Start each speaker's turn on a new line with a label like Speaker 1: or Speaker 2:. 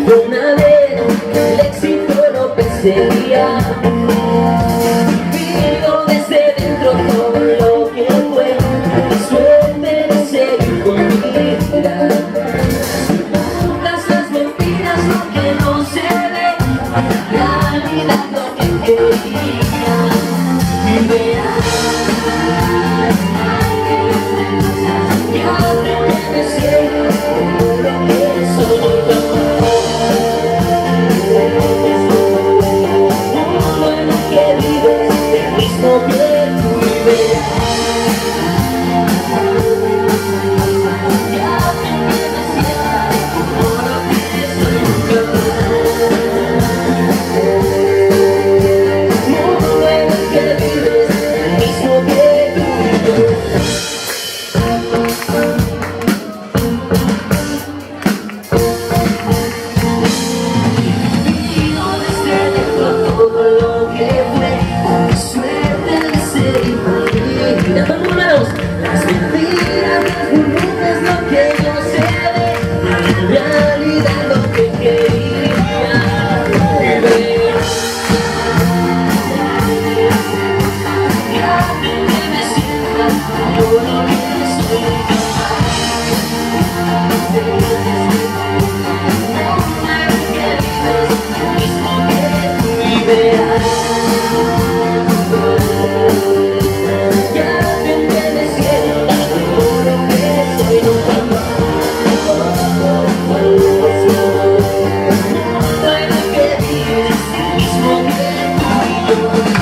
Speaker 1: Una vez el éxito lo perseguía, vivo desde dentro todo lo que fue, mi suerte de seguir con mi vida. Todas las mentiras, lo que no se ve, realidad lo que quería. Y verás, ya te decía lo que soy. Las mentiras, es lo que yo sé, en realidad lo que quería ver. Ya que me sientas, yo lo que soy capaz. No que vives lo mismo que tú y verás.
Speaker 2: Mismo que tú y yo.